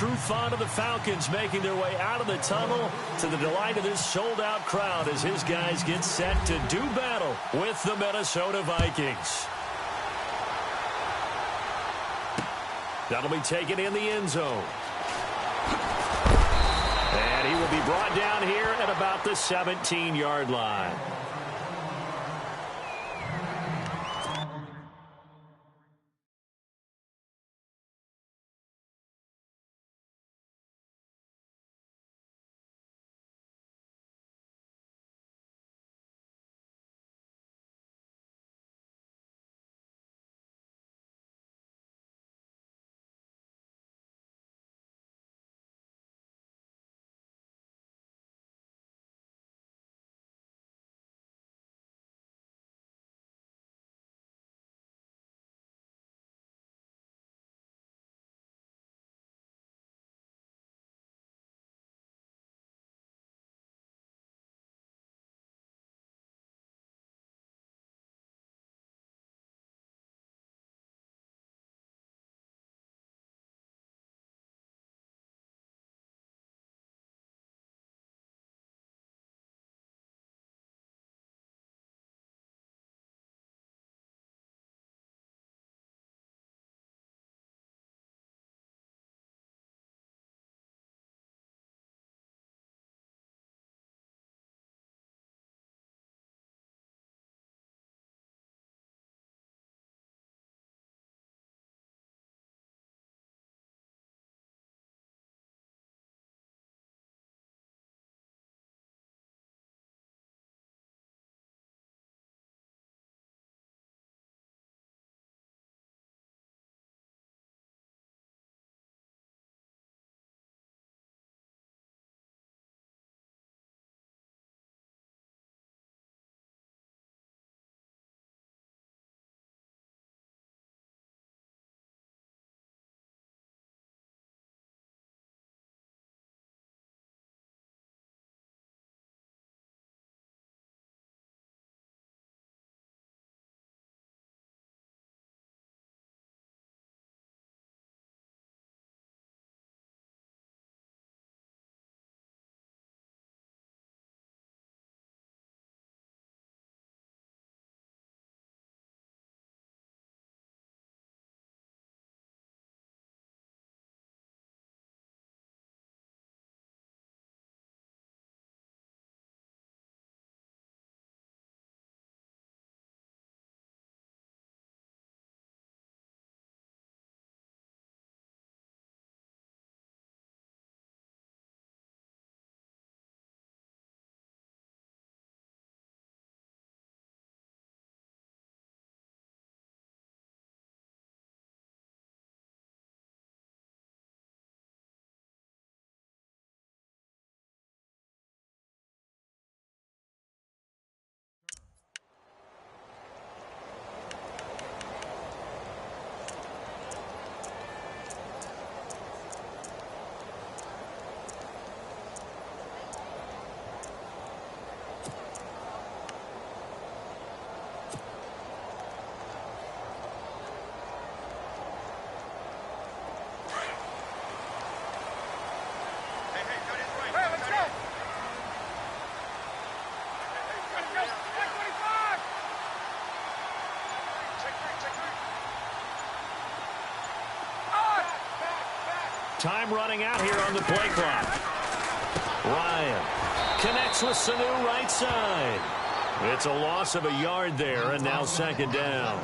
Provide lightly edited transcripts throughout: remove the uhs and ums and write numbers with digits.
true fan of the Falcons making their way out of the tunnel to the delight of this sold-out crowd as his guys get set to do battle with the Minnesota Vikings. That'll be taken in the end zone. And he will be brought down here at about the 17-yard line. Time running out here on the play clock. Ryan connects with Sanu right side. It's a loss of a yard there, and now second down.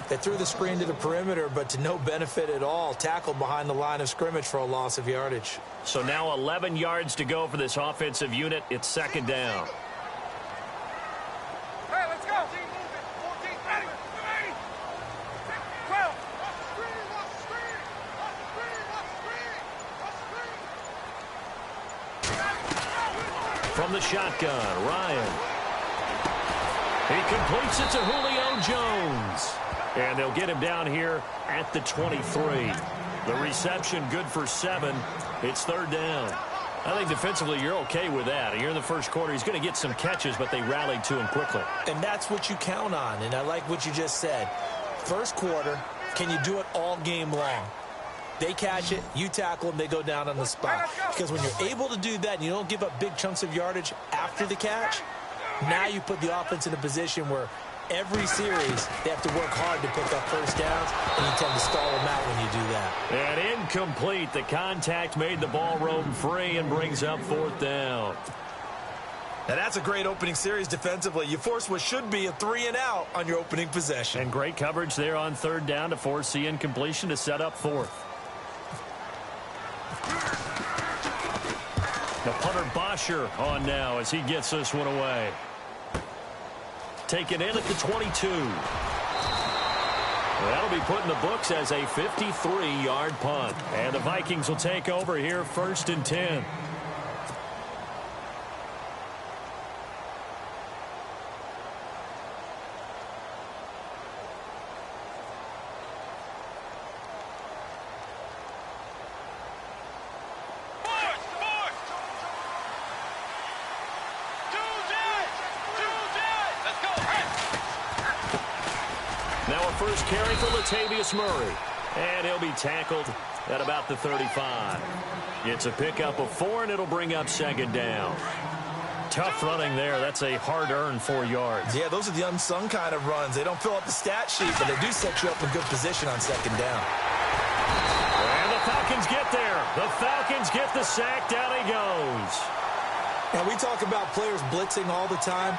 They threw the screen to the perimeter, but to no benefit at all. Tackled behind the line of scrimmage for a loss of yardage. So now 11 yards to go for this offensive unit. It's second down. Hey, let's go. 14, ready. 12. From the shotgun, Ryan. He completes it to Julio Jones. And they'll get him down here at the 23. The reception good for 7. It's third down. I think defensively you're okay with that. You're in the first quarter. He's going to get some catches, but they rallied to him quickly. And that's what you count on, and I like what you just said. First quarter, can you do it all game long? They catch it, you tackle them, they go down on the spot. Because when you're able to do that and you don't give up big chunks of yardage after the catch, now you put the offense in a position where every series they have to work hard to pick up first downs, and you tend to stall them out when you do that. And incomplete. The contact made the ball roam free and brings up 4th down. Now, that's a great opening series defensively. You force what should be a 3-and-out on your opening possession. And great coverage there on 3rd down to force the incompletion to set up 4th. The punter Bosher on now as he gets this one away. Taken in at the 22. That'll be put in the books as a 53-yard punt. And the Vikings will take over here 1st and 10. First carry for Latavius Murray. And he'll be tackled at about the 35. It's a pickup of 4, and it'll bring up 2nd down. Tough running there. That's a hard-earned 4 yards. Yeah, those are the unsung kind of runs. They don't fill up the stat sheet, but they do set you up in good position on 2nd down. And the Falcons get there. The Falcons get the sack. Down he goes. Now, we talk about players blitzing all the time.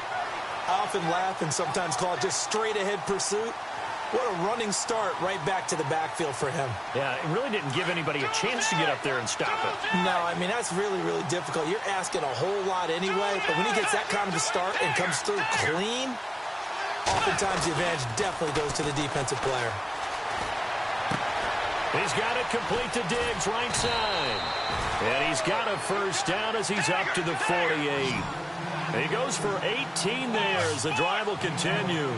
I often laugh and sometimes call it just straight-ahead pursuit. What a running start right back to the backfield for him. Yeah, it really didn't give anybody a chance to get up there and stop it. No, I mean, that's really, really difficult. You're asking a whole lot anyway, but when he gets that kind of a start and comes through clean, oftentimes the advantage definitely goes to the defensive player. He's got it complete to Diggs, right side. And he's got a first down as he's up to the 48. He goes for 18 there as the drive will continue.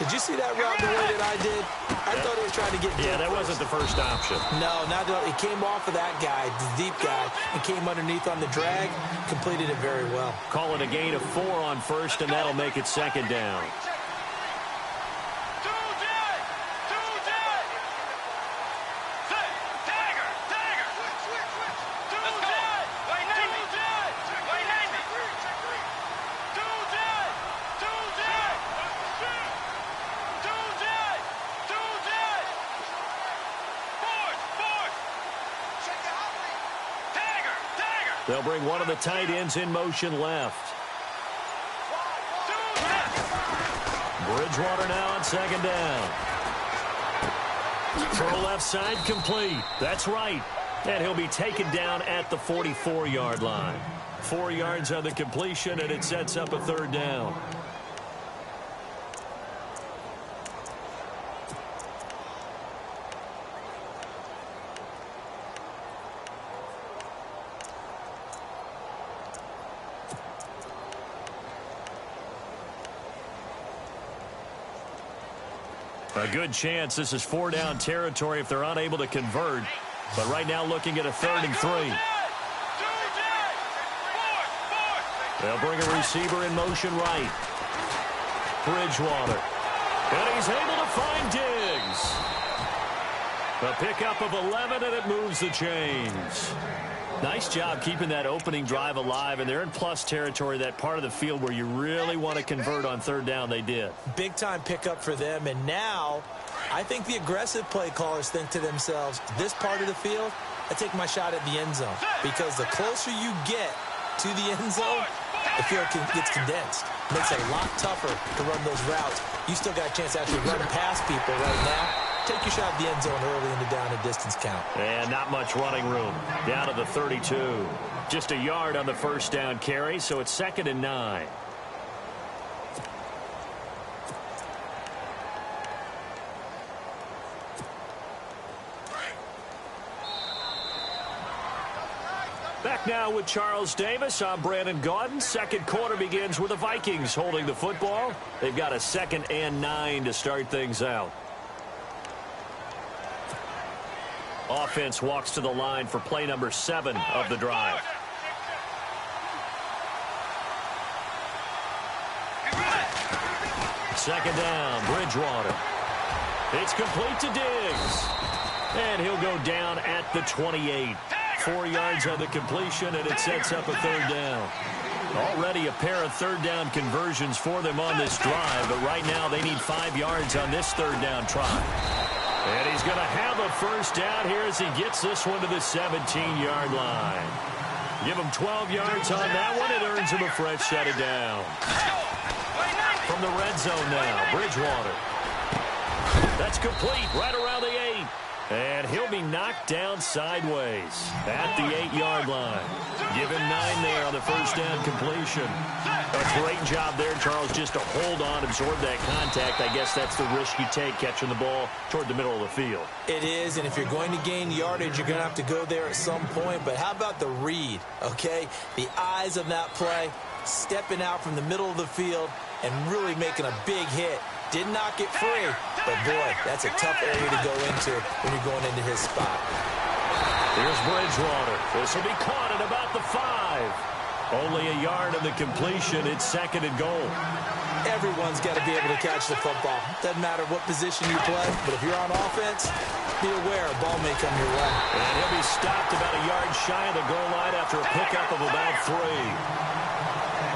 Did you see that route the way that I did? I thought he was trying to get deep. Yeah, that wasn't the first option. No, not at all. He came off of that guy, the deep guy, and came underneath on the drag, completed it very well. Call it a gain of 4 on first, and that'll make it 2nd down. They'll bring one of the tight ends in motion left. Bridgewater now on 2nd down. Throw left side complete. That's right. And he'll be taken down at the 44-yard line. 4 yards on the completion, and it sets up a 3rd down. A good chance this is 4-down territory if they're unable to convert. But right now looking at a 3rd and 3. They'll bring a receiver in motion right. Bridgewater. And he's able to find Diggs. A pickup of 11, and it moves the chains. Nice job keeping that opening drive alive, and they're in plus territory, that part of the field where you really want to convert on 3rd down. They did. Big-time pickup for them, and now I think the aggressive play callers think to themselves, this part of the field, I take my shot at the end zone, because the closer you get to the end zone, the field gets condensed. Makes it a lot tougher to run those routes. You still got a chance to actually run past people right now. Take your shot at the end zone early in the down and distance count. And not much running room. Down to the 32. Just a yard on the first down carry, so it's 2nd and 9. Back now with Charles Davis. I'm Brandon Gaudin. Second quarter begins with the Vikings holding the football. They've got a 2nd and 9 to start things out. Offense walks to the line for play number 7 of the drive. Second down, Bridgewater. It's complete to Diggs. And he'll go down at the 28. 4 yards on the completion, and it sets up a third down. Already a pair of third down conversions for them on this drive, but right now they need 5 yards on this third down try. And he's going to have a first down here as he gets this one to the 17-yard line. Give him 12 yards on that one. It earns him a fresh set of downs. From the red zone now, Bridgewater. That's complete right around the 8. And he'll be knocked down sideways at the 8-yard line. Give him 9 there on the first down completion. A great job there, Charles, just to hold on, absorb that contact. I guess that's the risk you take catching the ball toward the middle of the field. It is, and if you're going to gain yardage, you're going to have to go there at some point. But how about the read, okay? The eyes of that play, stepping out from the middle of the field and really making a big hit. Did not get free, but boy, that's a tough area to go into when you're going into his spot. Here's Bridgewater. This will be caught at about the 5. Only a yard of the completion. It's 2nd and goal. Everyone's got to be able to catch the football. Doesn't matter what position you play, but if you're on offense, be aware a ball may come your way. And he'll be stopped about a yard shy of the goal line after a pickup of about 3.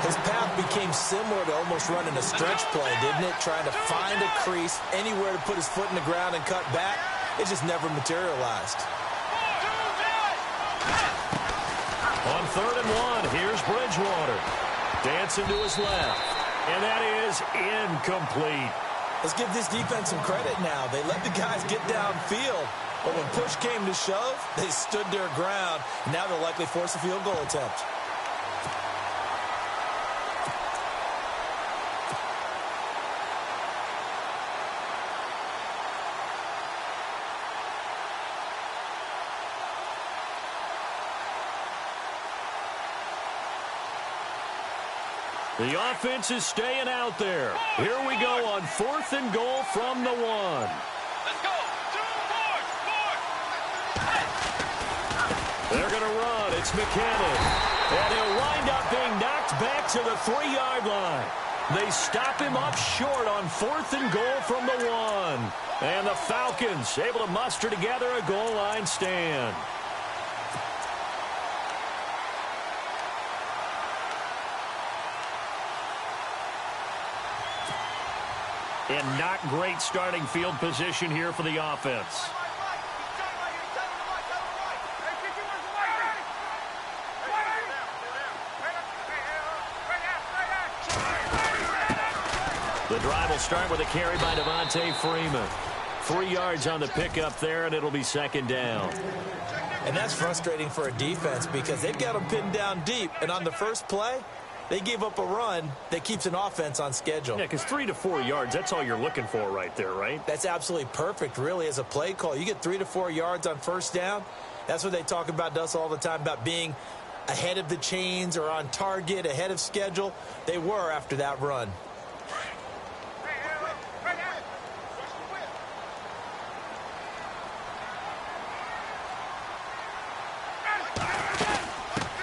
His path became similar to almost running a stretch play, didn't it? Trying to find a crease, anywhere to put his foot in the ground and cut back. It just never materialized. On 3rd and 1, here's Bridgewater. Dancing to his left. And that is incomplete. Let's give this defense some credit now. They let the guys get downfield. But when push came to shove, they stood their ground. Now they'll likely force a field goal attempt. The offense is staying out there. Here we go on 4th and goal from the 1. Let's go. 2, 4. They're going to run. It's McKinnon. And he'll wind up being knocked back to the 3-yard line. They stop him up short on 4th and goal from the 1. And the Falcons able to muster together a goal line stand. And not great starting field position here for the offense. The drive will start with a carry by Devontae Freeman. 3 yards on the pickup there, and it'll be 2nd down. And that's frustrating for a defense because they've got them pinned down deep. And on the first play, they gave up a run that keeps an offense on schedule. Yeah, because 3 to 4 yards, that's all you're looking for right there, right? That's absolutely perfect, really, as a play call. You get 3 to 4 yards on first down. That's what they talk about us all the time, about being ahead of the chains or on target, ahead of schedule. They were after that run.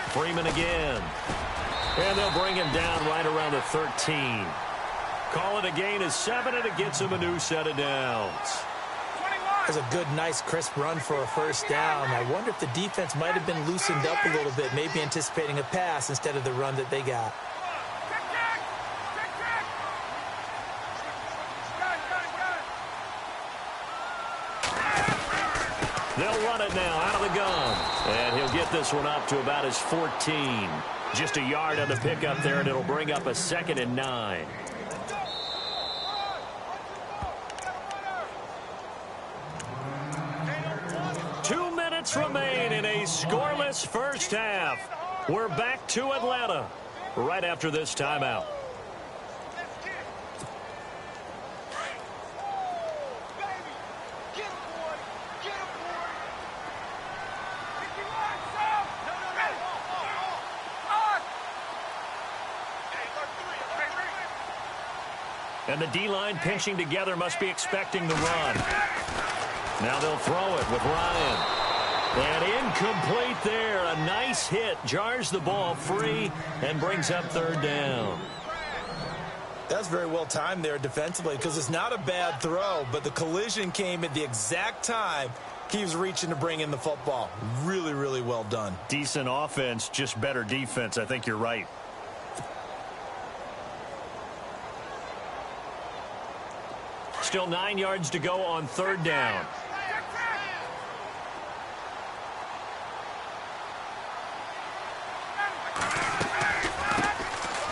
Freeman again. And they'll bring him down right around the 13. Call it a gain of 7, and it gets him a new set of downs. That's a good, nice, crisp run for a first down. I wonder if the defense might have been loosened up a little bit, maybe anticipating a pass instead of the run that they got. They'll run it now out of the gun. And he'll get this one up to about his 14. Just a yard on the pickup there, and it'll bring up a 2nd and 9. Two minutes remain in a scoreless first half. We're back to Atlanta right after this timeout. And the D-line pinching together must be expecting the run. Now they'll throw it with Ryan. And incomplete there. A nice hit. Jars the ball free and brings up 3rd down. That's very well timed there defensively because it's not a bad throw, but the collision came at the exact time He was reaching to bring in the football. Really, really well done. Decent offense, just better defense. I think you're right. Still 9 yards to go on third down.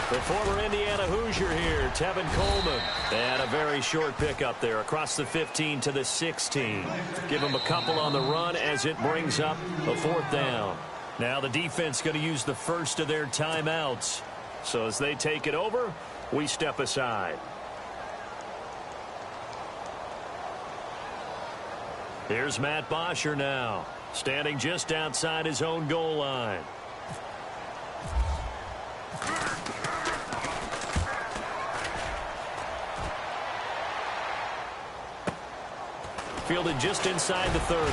The former Indiana Hoosier here, Tevin Coleman. And a very short pickup there across the 15 to the 16. Give him a couple on the run as it brings up a fourth down. Now the defense going to use the first of their timeouts. So as they take it over, we step aside. Here's Matt Bosher now, standing just outside his own goal line. Fielded just inside the 30.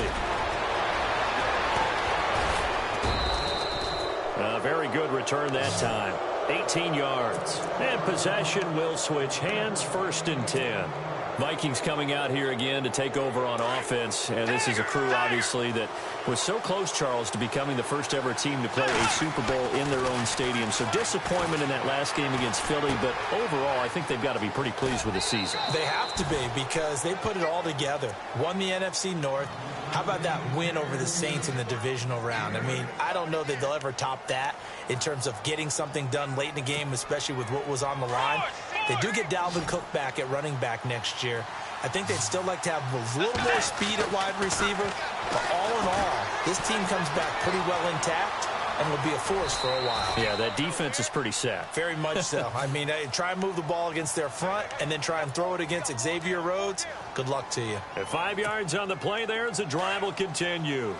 A very good return that time. 18 yards. And possession will switch hands, 1st and 10. Vikings coming out here again to take over on offense. And this is a crew, obviously, that was so close, Charles, to becoming the first ever team to play a Super Bowl in their own stadium. So disappointment in that last game against Philly. But overall, I think they've got to be pretty pleased with the season. They have to be because they put it all together. Won the NFC North. How about that win over the Saints in the divisional round? I mean, I don't know that they'll ever top that in terms of getting something done late in the game, especially with what was on the line. They do get Dalvin Cook back at running back next year. I think they'd still like to have a little more speed at wide receiver. But all in all, this team comes back pretty well intact and will be a force for a while. Yeah, that defense is pretty set. Very much so. I mean, try and move the ball against their front and then try and throw it against Xavier Rhodes. Good luck to you. At 5 yards on the play there as the drive will continue.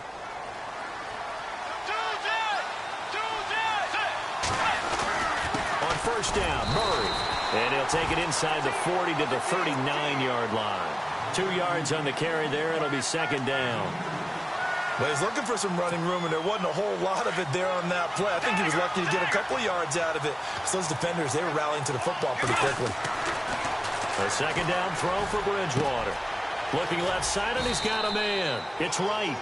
On first down, Murray. And he'll take it inside the 40 to the 39-yard line. 2 yards on the carry there. It'll be 2nd down. Well, he's looking for some running room, and there wasn't a whole lot of it there on that play. I think he was lucky to get a couple of yards out of it. So those defenders, they were rallying to the football pretty quickly. A 2nd down throw for Bridgewater. Looking left side, and he's got a man. It's right.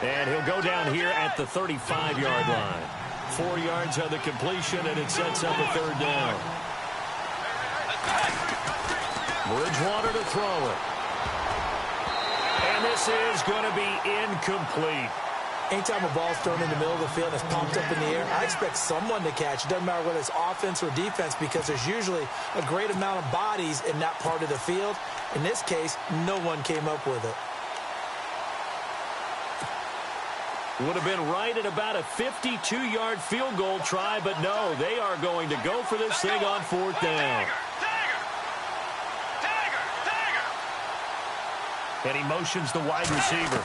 And he'll go down here at the 35-yard line. 4 yards on the completion, and it sets up a 3rd down. Bridgewater to throw it. And this is going to be incomplete. Anytime a ball's thrown in the middle of the field and it's popped up in the air, I expect someone to catch. It doesn't matter whether it's offense or defense because there's usually a great amount of bodies in that part of the field. In this case, no one came up with it. Would have been right at about a 52-yard field goal try, but no, they are going to go for this thing on 4th down. And he motions the wide receiver.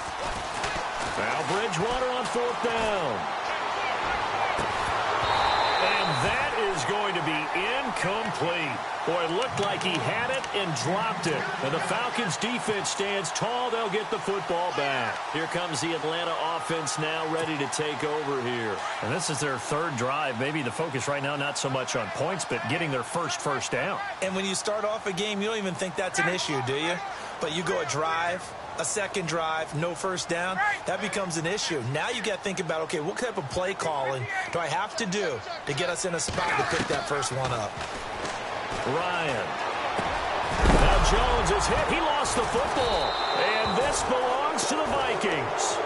Now Bridgewater on 4th down. And that is going to be incomplete. Boy, it looked like he had it and dropped it. And the Falcons defense stands tall. They'll get the football back. Here comes the Atlanta offense now ready to take over here. And this is their 3rd drive. Maybe the focus right now not so much on points, but getting their first down. And when you start off a game, you don't even think that's an issue, do you? But you go a drive, a 2nd drive, no 1st down, that becomes an issue. Now you got to think about, okay, what type of play calling do I have to do to get us in a spot to pick that first one up? Ryan. Now Jones is hit. He lost the football. And this belongs to the Vikings.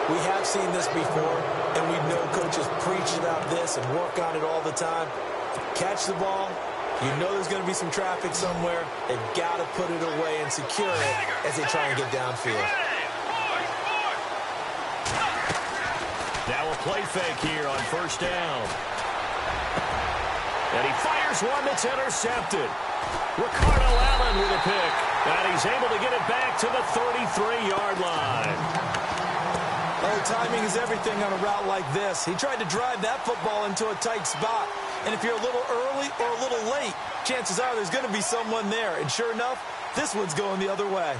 We have seen this before, and we know coaches preach about this and work on it all the time. Catch the ball. You know there's going to be some traffic somewhere. They've got to put it away and secure it as they try and get downfield. Now a play fake here on 1st down. And he fires one that's intercepted. Ricardo Allen with a pick. And he's able to get it back to the 33-yard line. Oh, timing is everything on a route like this. He tried to drive that football into a tight spot. And if you're a little early or a little late, chances are there's going to be someone there. And sure enough, this one's going the other way.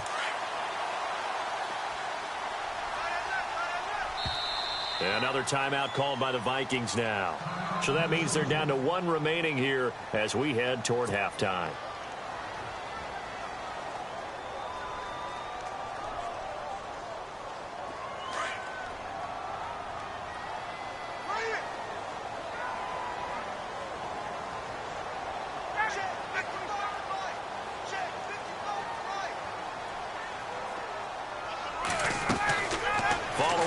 Another timeout called by the Vikings now. So that means they're down to 1 remaining here as we head toward halftime.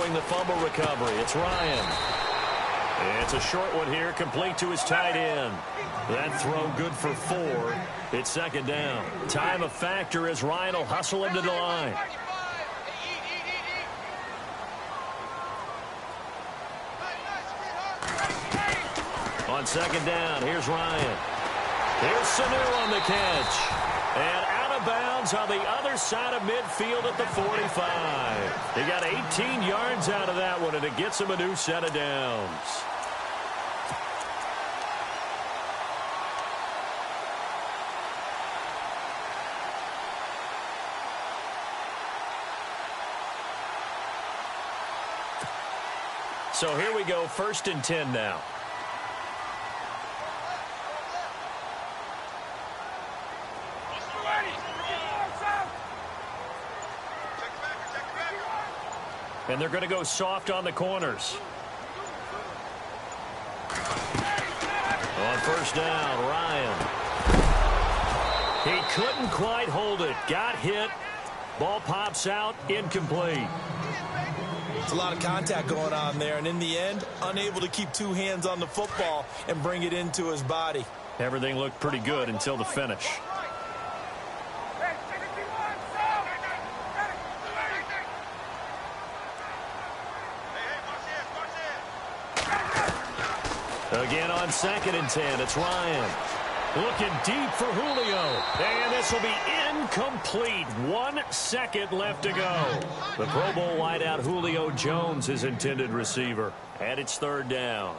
following the fumble recovery. It's Ryan. It's a short one here, complete to his tight end. That throw good for 4. It's second down. Time a factor as Ryan will hustle him to the line. On second down, here's Ryan. Here's Sanu on the catch. And out of bounds on the other side of midfield at the 45. He got 18 yards out of that one, and it gets him a new set of downs. So here we go, 1st and 10 now. And they're going to go soft on the corners. On 1st down, Ryan. He couldn't quite hold it. Got hit. Ball pops out, incomplete. It's a lot of contact going on there, and in the end, unable to keep 2 hands on the football and bring it into his body. Everything looked pretty good until the finish. Again on 2nd and 10, it's Ryan. Looking deep for Julio. And this will be incomplete. 1 second left to go. The Pro Bowl wideout Julio Jones, his intended receiver. And it's 3rd down.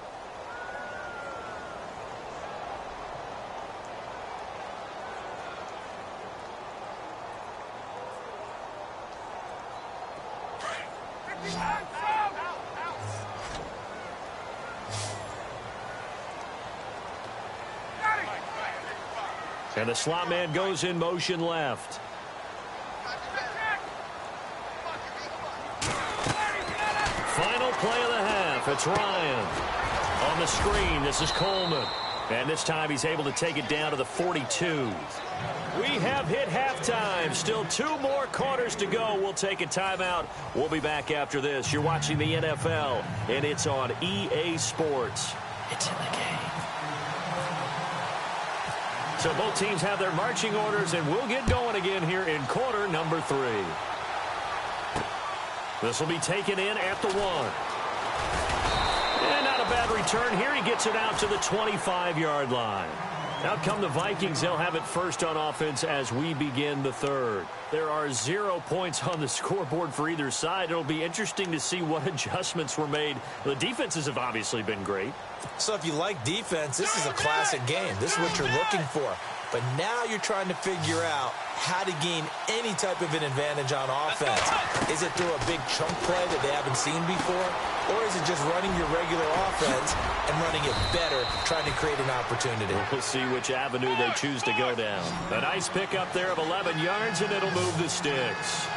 And the slot man goes in motion left. Final play of the half. It's Ryan. On the screen, this is Coleman. And this time he's able to take it down to the 42. We have hit halftime. Still 2 more quarters to go. We'll take a timeout. We'll be back after this. You're watching the NFL, and it's on EA Sports. It's in the game. So both teams have their marching orders, and we'll get going again here in quarter number 3. This will be taken in at the 1. And not a bad return here. He gets it out to the 25-yard line. Out come the Vikings. They'll have it first on offense as we begin the 3rd. There are 0 points on the scoreboard for either side. It'll be interesting to see what adjustments were made. The defenses have obviously been great. So if you like defense, this is a classic game. This is what you're looking for. But now you're trying to figure out how to gain any type of an advantage on offense. Is it through a big chunk play that they haven't seen before? Or is it just running your regular offense and running it better, trying to create an opportunity? We'll see which avenue they choose to go down. A nice pickup there of 11 yards, and it'll move the sticks.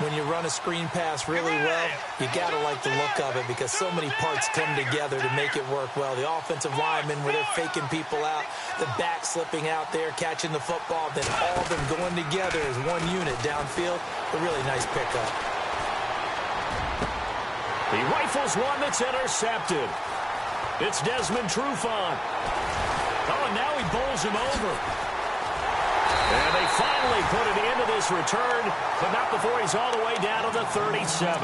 When you run a screen pass really well, you got to like the look of it because so many parts come together to make it work well. The offensive linemen, where they're faking people out, the back slipping out there, catching the football, then all of them going together as one unit downfield. A really nice pickup. He rifles one that's intercepted. It's Desmond Trufant. Oh, and now he bowls him over. And they finally put it into this return, but not before he's all the way down to the 37.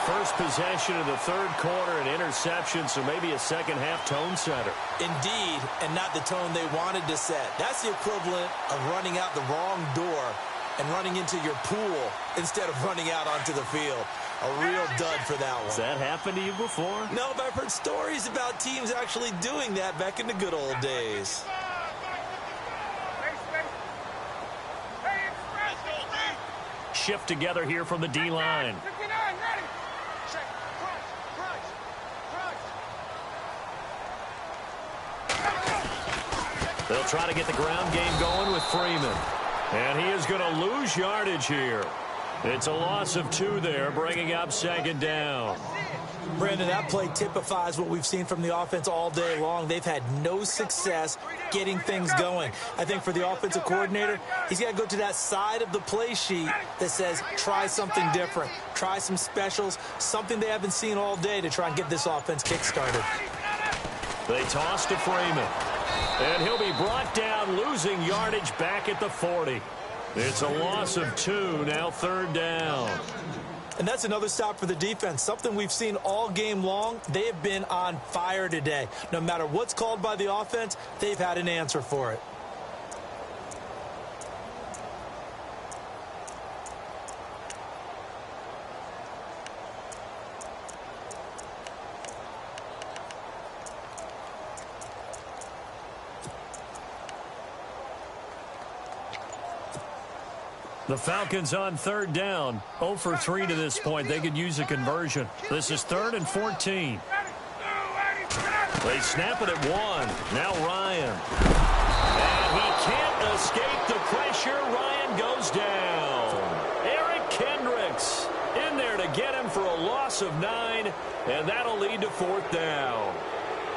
First possession of the 3rd quarter, an interception, so maybe a second-half tone setter. Indeed, and not the tone they wanted to set. That's the equivalent of running out the wrong door and running into your pool instead of running out onto the field. A real dud for that one. Has that happened to you before? No, but I've heard stories about teams actually doing that back in the good old days. Shift together here from the D-line. They'll try to get the ground game going with Freeman. And he is going to lose yardage here. It's a loss of 2 there, bringing up 2nd down. Brandon, that play typifies what we've seen from the offense all day long. They've had no success getting things going. I think for the offensive coordinator, he's got to go to that side of the play sheet that says, try something different. Try some specials, something they haven't seen all day to try and get this offense kick-started. They toss to Freeman. And he'll be brought down, losing yardage back at the 40. It's a loss of 2, now 3rd down. And that's another stop for the defense, something we've seen all game long. They have been on fire today. No matter what's called by the offense, they've had an answer for it. The Falcons on 3rd down. 0 for 3 to this point. They could use a conversion. This is 3rd and 14. They snap it at 1. Now Ryan. And he can't escape the pressure. Ryan goes down. Eric Kendricks in there to get him for a loss of 9. And that'll lead to 4th down.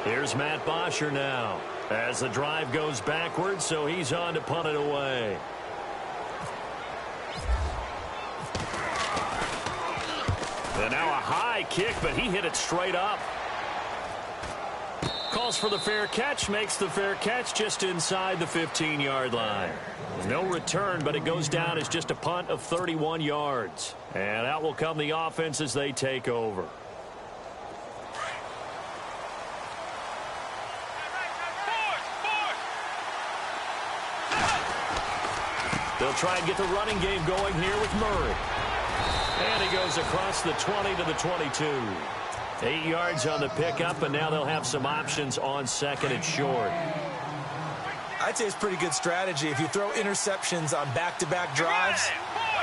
Here's Matt Bosher now as the drive goes backwards, so he's on to punt it away. And now a high kick, but he hit it straight up. Calls for the fair catch, makes the fair catch just inside the 15-yard line. No return, but it goes down as just a punt of 31 yards. And out will come the offense as they take over. They'll try and get the running game going here with Murray. And he goes across the 20 to the 22. 8 yards on the pickup, and now they'll have some options on 2nd and short. I'd say it's pretty good strategy. If you throw interceptions on back-to-back drives,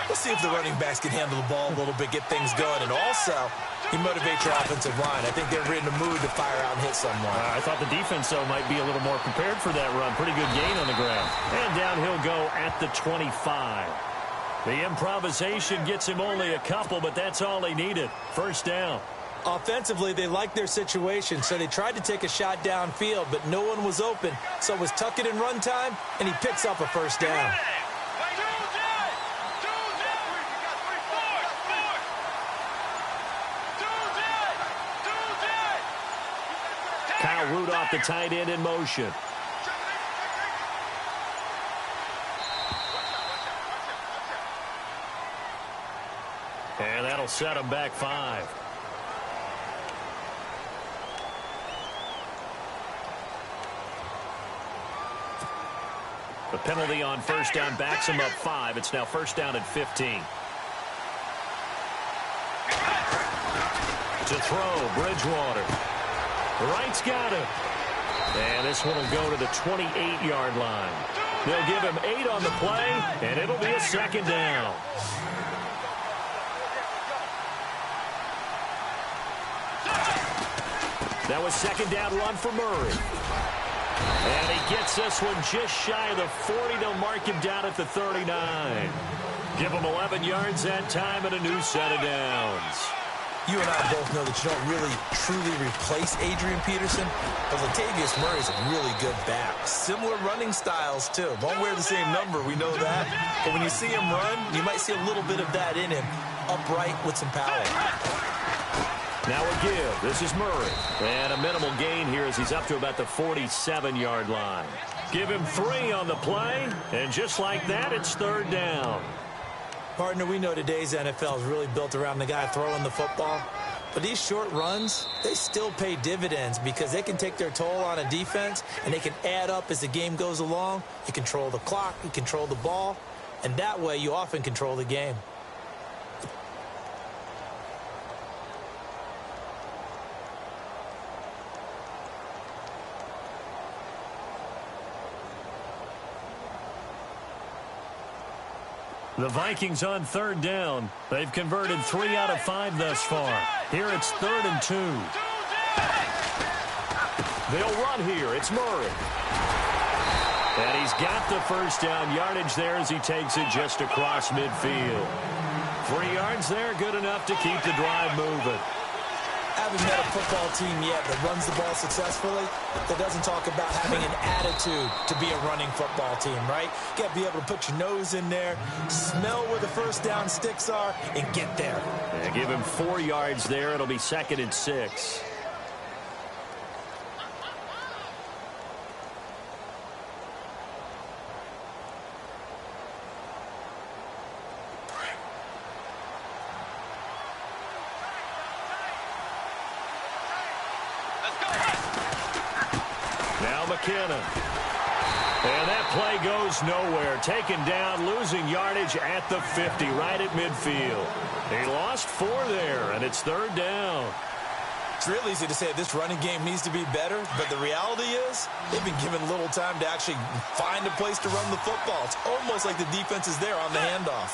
we'll see if the running backs can handle the ball a little bit, get things going. And also, you motivate your offensive line. I think they're in the mood to fire out and hit someone. I thought the defense, though, might be a little more prepared for that run. Pretty good gain on the ground. And down he'll go at the 25. The improvisation gets him only a couple, but that's all he needed. 1st down. Offensively, they liked their situation, so they tried to take a shot downfield, but no one was open. So it was tuck it in run time, and he picks up a 1st down. Kyle Rudolph, the tight end, in motion. And that'll set him back 5. The penalty on 1st down backs him up 5. It's now 1st down and 15. To throw, Bridgewater. Wright's got him. And this one will go to the 28-yard line. They'll give him 8 on the play, and it'll be a 2nd down. That was 2nd down run for Murray. And he gets this one just shy of the 40. They'll mark him down at the 39. Give him 11 yards that time and a new set of downs. You and I both know that you don't really truly replace Adrian Peterson, but Latavius Murray's a really good back. Similar running styles, too. Won't wear the same number, we know that. But when you see him run, you might see a little bit of that in him, upright with some power. Now a give. This is Murray. And a minimal gain here as he's up to about the 47-yard line. Give him 3 on the play, and just like that, it's 3rd down. Partner, we know today's NFL is really built around the guy throwing the football. But these short runs, they still pay dividends because they can take their toll on a defense, and they can add up as the game goes along. You control the clock, you control the ball, and that way you often control the game. The Vikings on 3rd down. They've converted 3 out of 5 thus far. Here it's 3rd and 2. They'll run here. It's Murray. And he's got the 1st down yardage there as he takes it just across midfield. 3 yards there, good enough to keep the drive moving. haven't met a football team yet that runs the ball successfully that doesn't talk about having an attitude to be a running football team, right? You got to be able to put your nose in there, smell where the first down sticks are, and get there. Yeah, give him 4 yards there. It'll be 2nd and 6. McKinnon. And that play goes nowhere. Taken down, losing yardage at the 50, right at midfield. He lost 4 there, and it's 3rd down. It's real easy to say this running game needs to be better, but the reality is they've been given little time to actually find a place to run the football. It's almost like the defense is there on the handoff.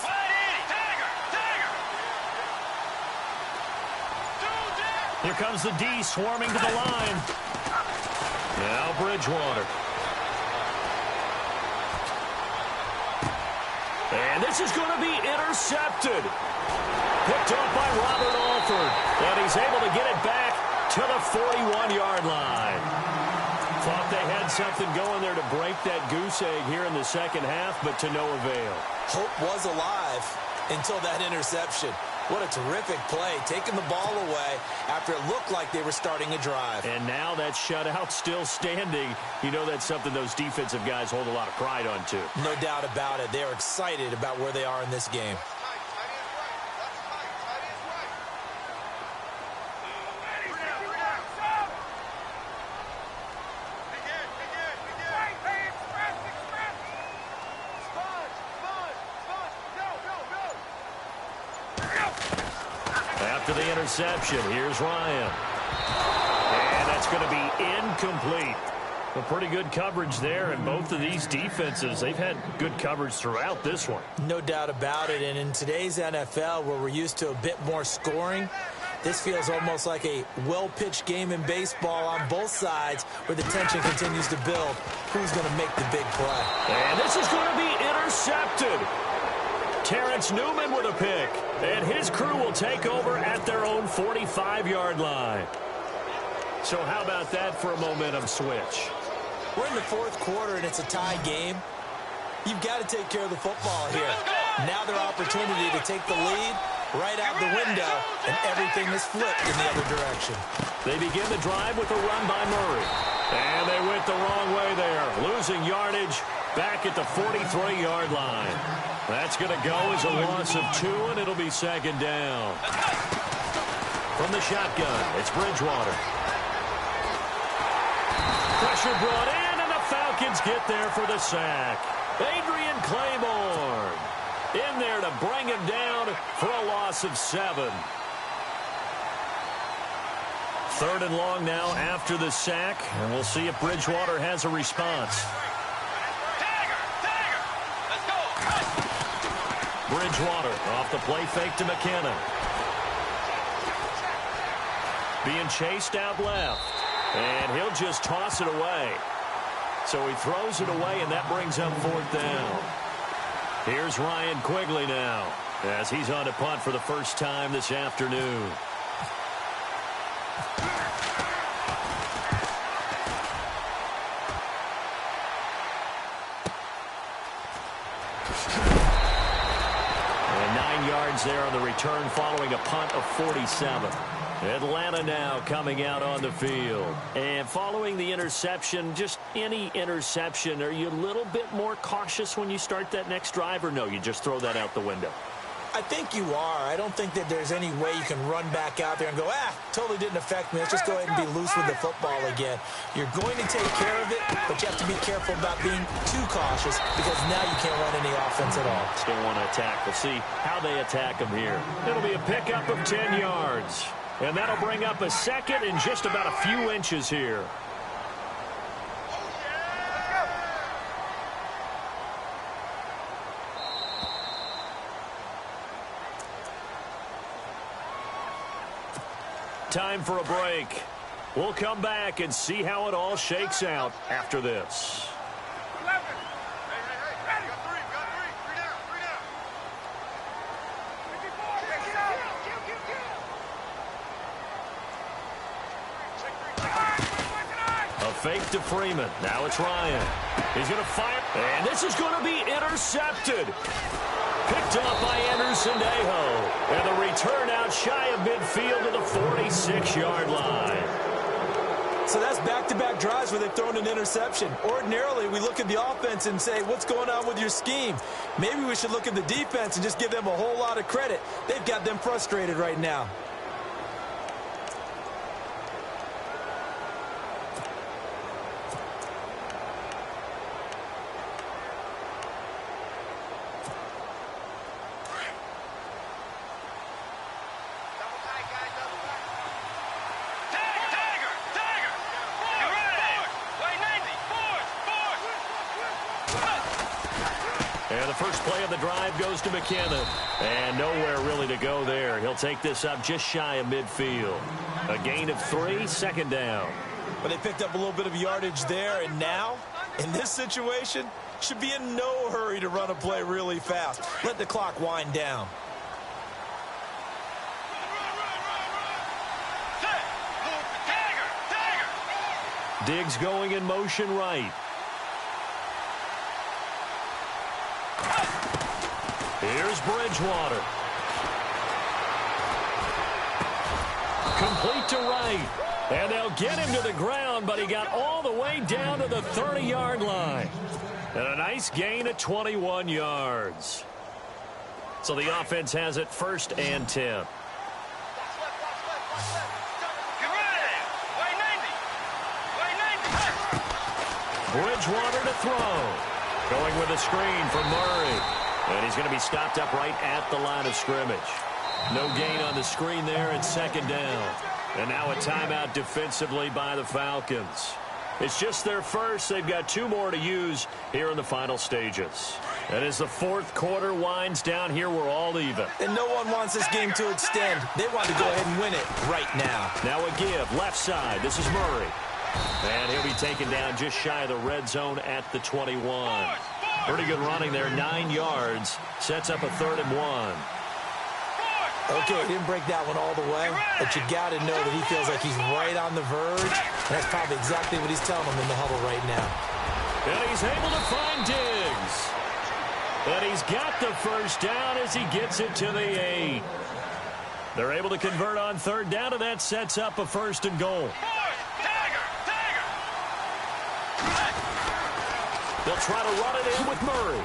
Here comes the D swarming to the line. Now Bridgewater. And this is going to be intercepted. Picked up by Robert Alford. And he's able to get it back to the 41-yard line. Thought they had something going there to break that goose egg here in the second half, but to no avail. Hope was alive until that interception. What a terrific play, taking the ball away after it looked like they were starting a drive. And now that shutout still standing. You know that's something those defensive guys hold a lot of pride on, too. No doubt about it. They're excited about where they are in this game. After the interception, here's Ryan. And that's going to be incomplete. A pretty good coverage there, and both of these defenses, they've had good coverage throughout this one. No doubt about it, and in today's NFL, where we're used to a bit more scoring, this feels almost like a well-pitched game in baseball on both sides where the tension continues to build. Who's going to make the big play? And this is going to be intercepted. Terrence Newman with a pick, and his crew will take over at their own 45-yard line. So how about that for a momentum switch? We're in the 4th quarter, and it's a tie game. You've got to take care of the football here. Now their opportunity to take the lead right out the window, and everything is flipped in the other direction. They begin the drive with a run by Murray. And they went the wrong way there, losing yardage back at the 43-yard line. That's going to go as a loss of 2, and it'll be 2nd down. From the shotgun, it's Bridgewater. Pressure brought in, and the Falcons get there for the sack. Adrian Claiborne in there to bring him down for a loss of 7. 3rd and long now after the sack, and we'll see if Bridgewater has a response. Bridgewater off the play fake to McKinnon. Being chased out left. And he'll just toss it away. So he throws it away, and that brings up 4th down. Here's Ryan Quigley now as he's on to punt for the first time this afternoon. And 9 yards there on the return following a punt of 47. Atlanta now coming out on the field. And following the interception, just any interception, are you a little bit more cautious when you start that next drive, or no, you just throw that out the window? I think you are. I don't think that there's any way you can run back out there and go, totally didn't affect me. Let's just go ahead and be loose with the football again. You're going to take care of it, but you have to be careful about being too cautious because now you can't run any offense at all. Still want to attack. We'll see how they attack them here. It'll be a pickup of 10 yards. And that'll bring up a 2nd and just about a few inches here. Time for a break. We'll come back and see how it all shakes out after this. 11. Hey. Got 3. 3 down. 54. fake to Freeman. Now it's Ryan. He's going to fire. And this is going to be intercepted. Picked off by Anderson-Dejo. And the return out shy of midfield to the 46-yard line. So that's back-to-back drives where they've thrown an interception. Ordinarily, we look at the offense and say, what's going on with your scheme? Maybe we should look at the defense and just give them a whole lot of credit. They've got them frustrated right now. And the first play of the drive goes to McKinnon. And nowhere really to go there. He'll take this up just shy of midfield. A gain of 3, second down. But they picked up a little bit of yardage there, and now, in this situation, should be in no hurry to run a play really fast. Let the clock wind down. Diggs going in motion right. Here's Bridgewater. Complete to right. And they'll get him to the ground, but he got all the way down to the 30-yard line. And a nice gain of 21 yards. So the offense has it 1st and 10. Bridgewater to throw. Going with a screen for Murray. And he's going to be stopped up right at the line of scrimmage. No gain on the screen there at 2nd down. And now a timeout defensively by the Falcons. It's just their first. They've got 2 more to use here in the final stages. And as the 4th quarter winds down here, we're all even. And no one wants this game to extend. They want to go ahead and win it right now. Now a give, left side. This is Murray. And he'll be taken down just shy of the red zone at the 21. Pretty good running there, 9 yards. Sets up a 3rd and 1. Okay, he didn't break that one all the way, but you got to know that he feels like he's right on the verge. And that's probably exactly what he's telling them in the huddle right now. And he's able to find Diggs. And he's got the first down as he gets it to the 8. They're able to convert on 3rd down, and that sets up a 1st and goal. They'll try to run it in with Murray.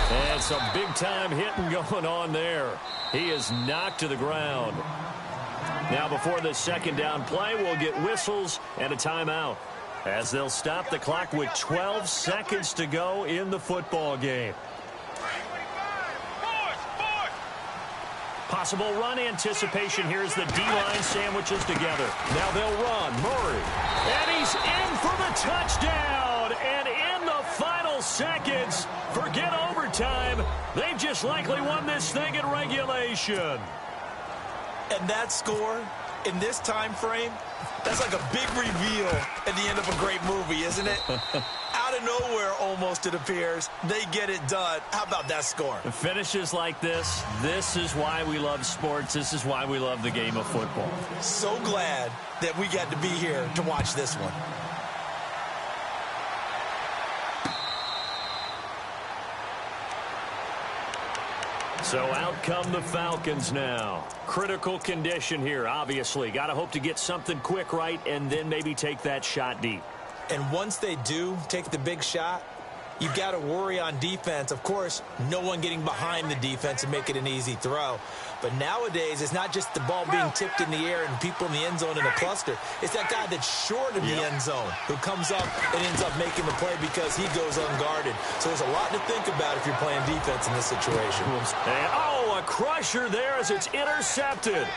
And some big-time hitting going on there. He is knocked to the ground. Now before this 2nd down play, we'll get whistles and a timeout as they'll stop the clock with 12 seconds to go in the football game. Possible run anticipation here as the D-line sandwiches together. Now they'll run. Murray. And he's in for the touchdown. And in the final seconds, forget overtime. They've just likely won this thing in regulation. And that score in this time frame, that's like a big reveal at the end of a great movie, isn't it? Out of nowhere, almost, it appears. They get it done. How about that score? The finishes like this is why we love sports. This is why we love the game of football. So glad that we got to be here to watch this one. So out come the Falcons now. Critical condition here, obviously. Got to hope to get something quick right and then maybe take that shot deep. And once they do take the big shot, you've got to worry on defense. Of course, no one getting behind the defense and make it an easy throw. But nowadays, it's not just the ball being tipped in the air and people in the end zone in a cluster. It's that guy that's short of the end zone who comes up and ends up making the play because he goes unguarded. So there's a lot to think about if you're playing defense in this situation. And, a crusher there as it's intercepted.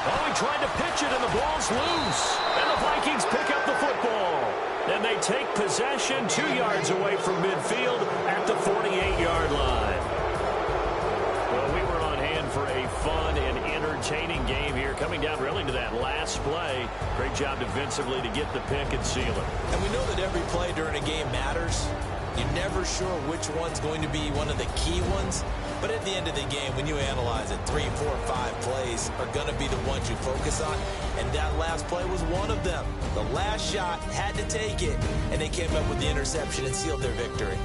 Oh, he tried to pitch it, and the ball's loose. And the Vikings pick up the football. And they take possession 2 yards away from midfield at the 48-yard line. Well, we were on hand for a fun and entertaining game here, coming down really to that last play. Great job defensively to get the pick and seal it. And we know that every play during a game matters. You're never sure which one's going to be one of the key ones. But at the end of the game, when you analyze it, 3, 4, 5 plays are going to be the ones you focus on, and that last play was one of them. The last shot had to take it, and they came up with the interception and sealed their victory.